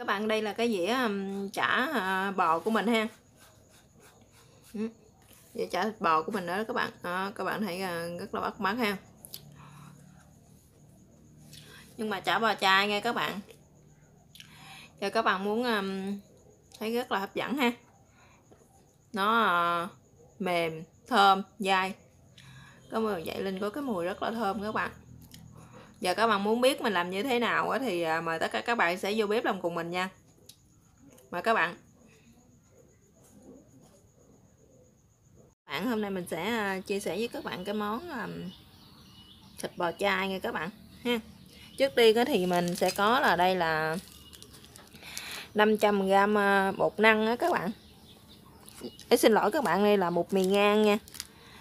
Các bạn, đây là cái dĩa chả bò của mình ha. Dĩa chả thịt bò của mình đó các bạn. Các bạn thấy rất là bắt mắt ha. Nhưng mà chả bò chai nghe các bạn. Cho các bạn muốn thấy rất là hấp dẫn ha. Nó mềm, thơm, dai. Có mùi dậy lên có cái mùi rất là thơm các bạn. Giờ các bạn muốn biết mình làm như thế nào thì mời tất cả các bạn sẽ vô bếp làm cùng mình nha. Mời các bạn. Hôm nay mình sẽ chia sẻ với các bạn cái món thịt bò chai nha các bạn ha. Trước tiên thì mình sẽ có là đây là 500g bột năng á các bạn. Xin lỗi các bạn, đây là bột mì ngan nha.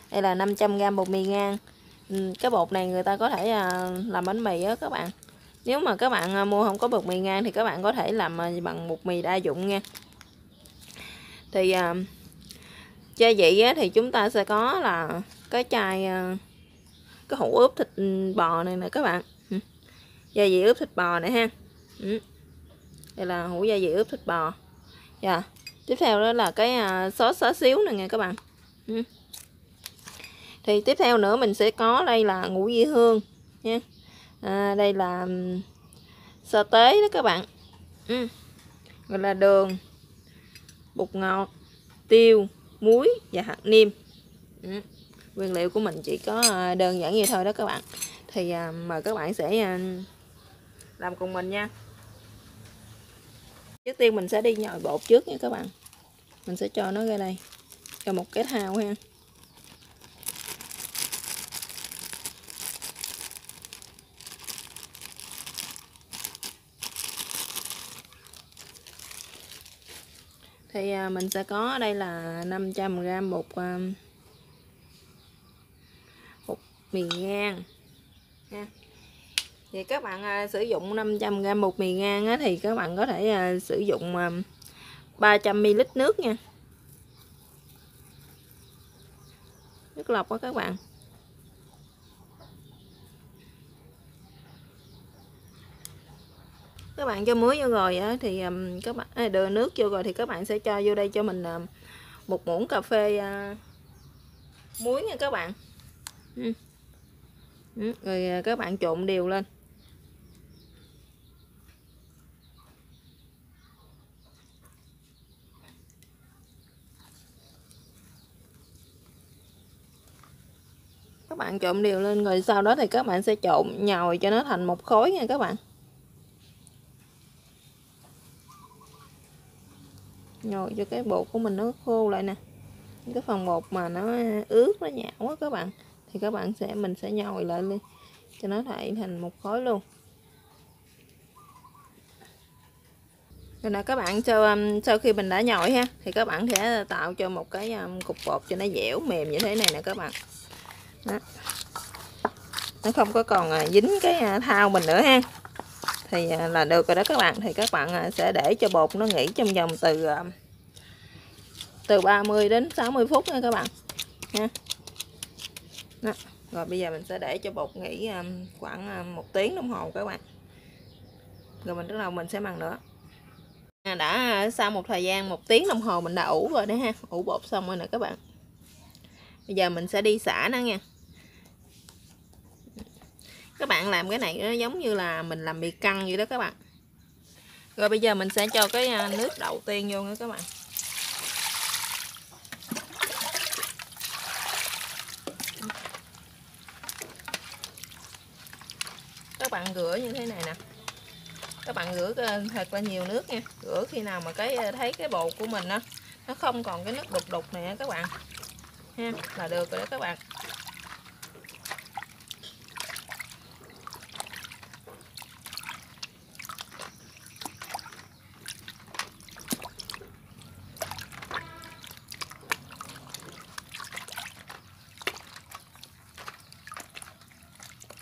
Đây là 500g bột mì ngan. Cái bột này người ta có thể làm bánh mì á các bạn. Nếu mà các bạn mua không có bột mì ngan thì các bạn có thể làm bằng bột mì đa dụng nha. Thì gia vị thì chúng ta sẽ có là cái chai cái hũ ướp thịt bò này nè các bạn. Gia vị ướp thịt bò này ha. Đây là hũ gia vị ướp thịt bò. Tiếp theo đó là cái sốt xá xíu này nha các bạn. Thì tiếp theo nữa mình sẽ có đây là ngũ vị hương nha. Đây là sa tế đó các bạn. Rồi là đường, bột ngọt, tiêu, muối và hạt nêm. Nguyên liệu của mình chỉ có đơn giản vậy thôi đó các bạn. Thì mời các bạn sẽ làm cùng mình nha. Trước tiên mình sẽ đi nhồi bột trước nha các bạn. Mình sẽ cho nó ra đây, cho một cái thao ha. Thì mình sẽ có đây là 500g bột mì ngan ha. Thì các bạn sử dụng 500g bột mì ngan thì các bạn có thể sử dụng 300ml nước nha. Nước lọc đó các bạn. Các bạn cho muối vô rồi thì các bạn đưa nước vô rồi thì các bạn sẽ cho vô đây cho mình 1 muỗng cà phê muối nha các bạn. Rồi các bạn trộn đều lên. Các bạn trộn đều lên rồi sau đó thì các bạn sẽ trộn nhồi cho nó thành một khối nha các bạn. Nhồi cho cái bột của mình nó khô lại nè. Cái phần bột mà nó ướt nó nhão quá các bạn thì các bạn mình sẽ nhồi lại lên cho nó thành một khối luôn. Rồi nè các bạn, sau khi mình đã nhồi ha thì các bạn sẽ tạo cho một cái cục bột cho nó dẻo mềm như thế này nè các bạn. Đó. Nó không có còn dính cái thau mình nữa ha. Thì là được rồi đó các bạn. Thì các bạn sẽ để cho bột nó nghỉ trong vòng từ 30 đến 60 phút nha các bạn ha. Đó. Rồi bây giờ mình sẽ để cho bột nghỉ khoảng 1 tiếng đồng hồ các bạn. Rồi mình bắt đầu mình sẽ mần nữa. Đã sau một thời gian 1 tiếng đồng hồ mình đã ủ rồi đấy ha. Ủ bột xong rồi nè các bạn. Bây giờ mình sẽ đi xả nó nha. Các bạn làm cái này nó giống như là mình làm mì căng vậy đó các bạn. Rồi bây giờ mình sẽ cho cái nước đầu tiên vô nha các bạn. Các bạn rửa như thế này nè. Các bạn rửa thật là nhiều nước nha. Rửa khi nào mà thấy cái bột của mình nó không còn cái nước đục đục này các bạn ha, là được rồi đó các bạn.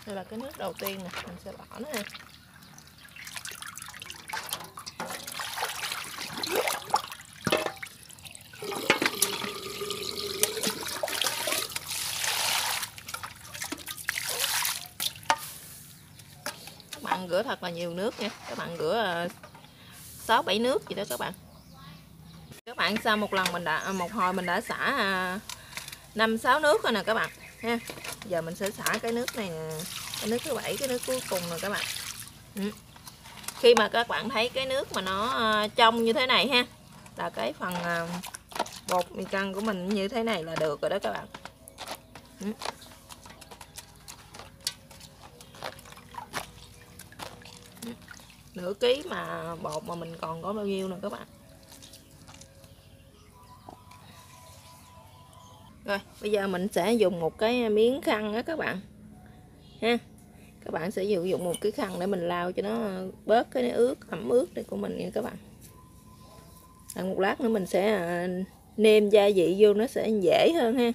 Đây là cái nước đầu tiên nè, mình sẽ bỏ nó ha. Các bạn rửa thật là nhiều nước nha. Các bạn rửa 6-7 nước gì đó các bạn. Các bạn sau một hồi mình đã xả 5-6 nước rồi nè các bạn ha. Giờ mình sẽ xả cái nước này nè, cái nước thứ 7, cái nước cuối cùng nè các bạn. Khi mà các bạn thấy cái nước mà nó trong như thế này ha, là cái phần bột mì căng của mình như thế này là được rồi đó các bạn. Nửa ký mà bột mà mình còn có bao nhiêu nè các bạn. Rồi bây giờ mình sẽ dùng một cái miếng khăn đó các bạn ha. Các bạn sẽ dùng một cái khăn để mình lau cho nó bớt cái ẩm ướt này của mình nha các bạn. Rồi một lát nữa mình sẽ nêm gia vị vô, nó sẽ dễ hơn ha.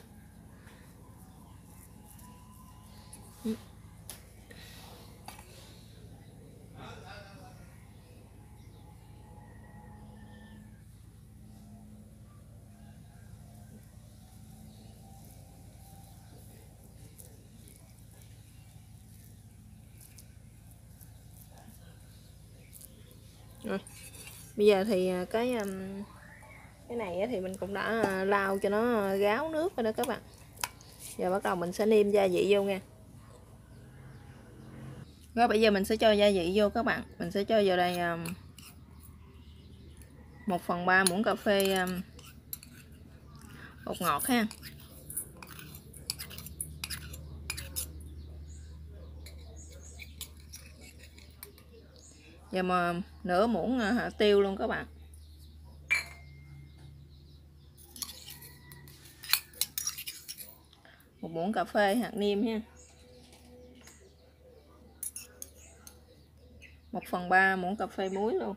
Rồi bây giờ thì cái này thì mình cũng đã lau cho nó ráo nước rồi đó các bạn. Giờ bắt đầu mình sẽ nêm gia vị vô nha. Rồi bây giờ mình sẽ cho gia vị vô các bạn. Mình sẽ cho vào đây 1/3 muỗng cà phê bột ngọt ha. Và mà nửa muỗng hạt tiêu luôn các bạn. Một muỗng cà phê hạt nêm ha. 1/3 muỗng cà phê muối luôn.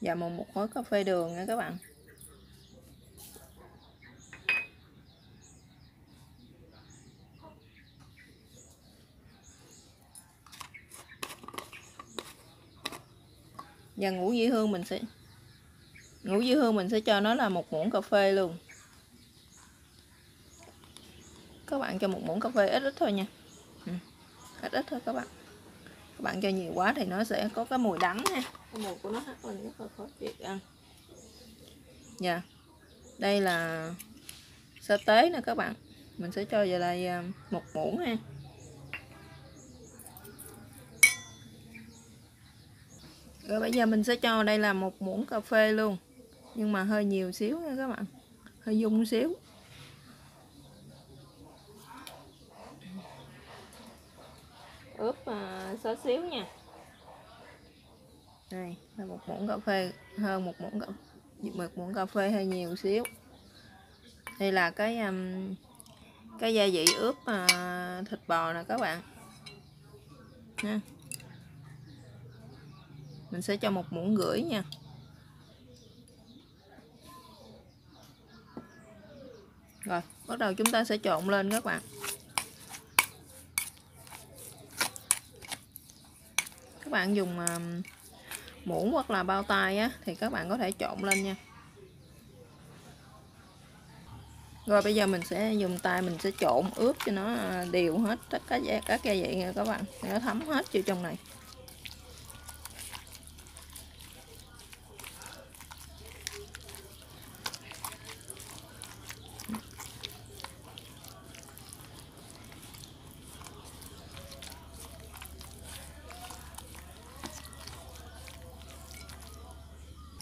Và một khối cà phê đường nha các bạn. Và ngũ vị hương mình sẽ cho nó là 1 muỗng cà phê luôn. Các bạn cho 1 muỗng cà phê ít thôi nha. Ít thôi các bạn. Các bạn cho nhiều quá thì nó sẽ có cái mùi đắng ha. Cái mùi của nó rất là khó chịu ăn. Dạ. Đây là sa tế nè các bạn. Mình sẽ cho vào đây 1 muỗng ha. Rồi bây giờ mình sẽ cho đây là 1 muỗng cà phê luôn. Nhưng mà hơi nhiều xíu nha các bạn. Hơi dung xíu. Ướp xóa xíu nha. Đây là 1 muỗng cà phê, hơn 1 muỗng cà phê hơi nhiều xíu. Đây là cái gia vị ướp thịt bò nè các bạn nha. Mình sẽ cho 1,5 muỗng nha. Rồi bắt đầu chúng ta sẽ trộn lên các bạn. Các bạn dùng muỗng hoặc là bao tay á, thì các bạn có thể trộn lên nha. Rồi bây giờ mình sẽ dùng tay mình sẽ trộn ướp cho nó đều hết tất cả các gia vị nha các bạn, để nó thấm hết vô trong này.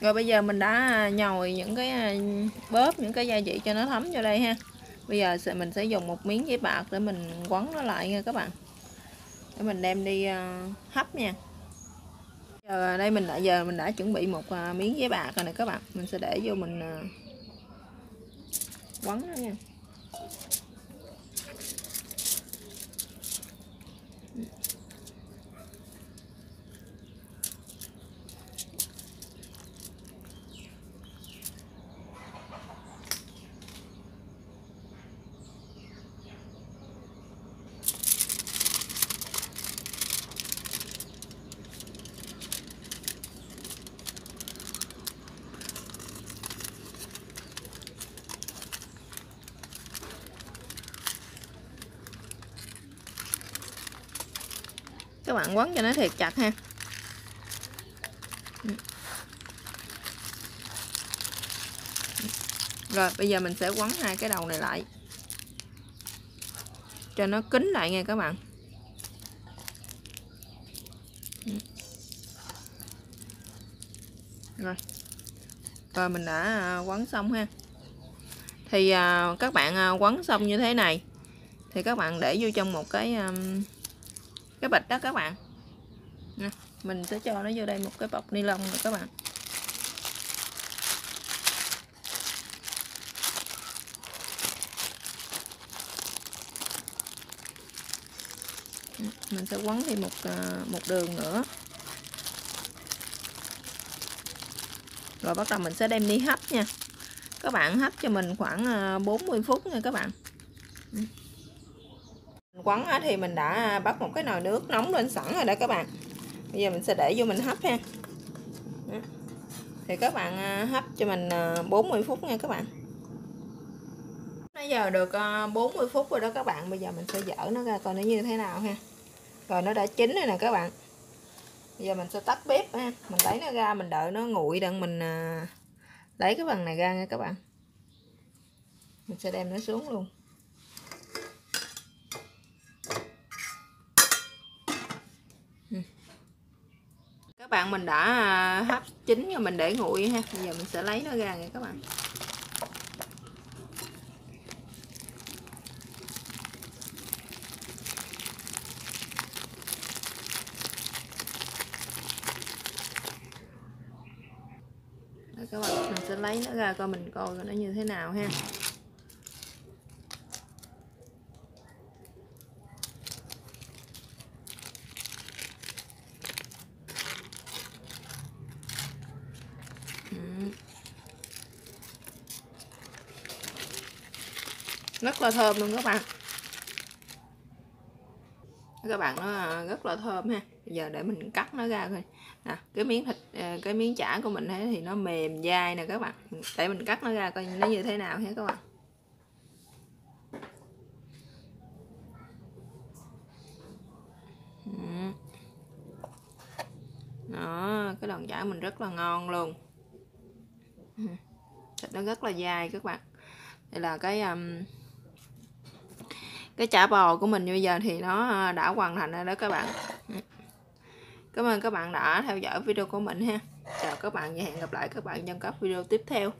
Rồi bây giờ mình đã nhồi những cái bóp những cái gia vị cho nó thấm vô đây ha. Bây giờ mình sẽ dùng một miếng giấy bạc để mình quấn nó lại nha các bạn, để mình đem đi hấp nha. Giờ đây mình đã chuẩn bị một miếng giấy bạc rồi nè các bạn, mình sẽ để vô mình quấn nó nha. Các bạn quấn cho nó thiệt chặt ha. Rồi bây giờ mình sẽ quấn hai cái đầu này lại cho nó kín lại nha các bạn. Rồi mình đã quấn xong ha. Thì các bạn quấn xong như thế này thì các bạn để vô trong một cái bịch đó các bạn. Nè, mình sẽ cho nó vô đây một cái bọc ni lông rồi các bạn. Mình sẽ quấn thêm một đường nữa. Rồi bắt đầu mình sẽ đem đi hấp nha. Các bạn hấp cho mình khoảng 40 phút nha các bạn. Quấn thì mình đã bắt một cái nồi nước nóng lên sẵn rồi đó các bạn. Bây giờ mình sẽ để vô mình hấp ha. Thì các bạn hấp cho mình 40 phút nha các bạn. Nãy giờ được 40 phút rồi đó các bạn. Bây giờ mình sẽ dỡ nó ra coi nó như thế nào ha. Rồi nó đã chín rồi nè các bạn. Bây giờ mình sẽ tắt bếp ha. Mình lấy nó ra, mình đợi nó nguội đặng mình lấy cái phần này ra nha các bạn. Mình sẽ đem nó xuống luôn. Các bạn, mình đã hấp chín rồi, mình để nguội ha. Bây giờ mình sẽ lấy nó ra nha các bạn. Đó các bạn, mình sẽ lấy nó ra coi mình coi nó như thế nào ha. Rất là thơm luôn các bạn. Các bạn, nó rất là thơm ha. Bây giờ để mình cắt nó ra thôi. Cái miếng thịt, cái miếng chả của mình thì nó mềm dai nè các bạn. Để mình cắt nó ra coi nó như thế nào ha các bạn. Đó, cái đòn chả mình rất là ngon luôn. Thịt nó rất là dai các bạn. Đây là cái chả bò của mình bây giờ thì nó đã hoàn thành rồi đó các bạn. Cảm ơn các bạn đã theo dõi video của mình ha. Chào các bạn và hẹn gặp lại các bạn trong các video tiếp theo.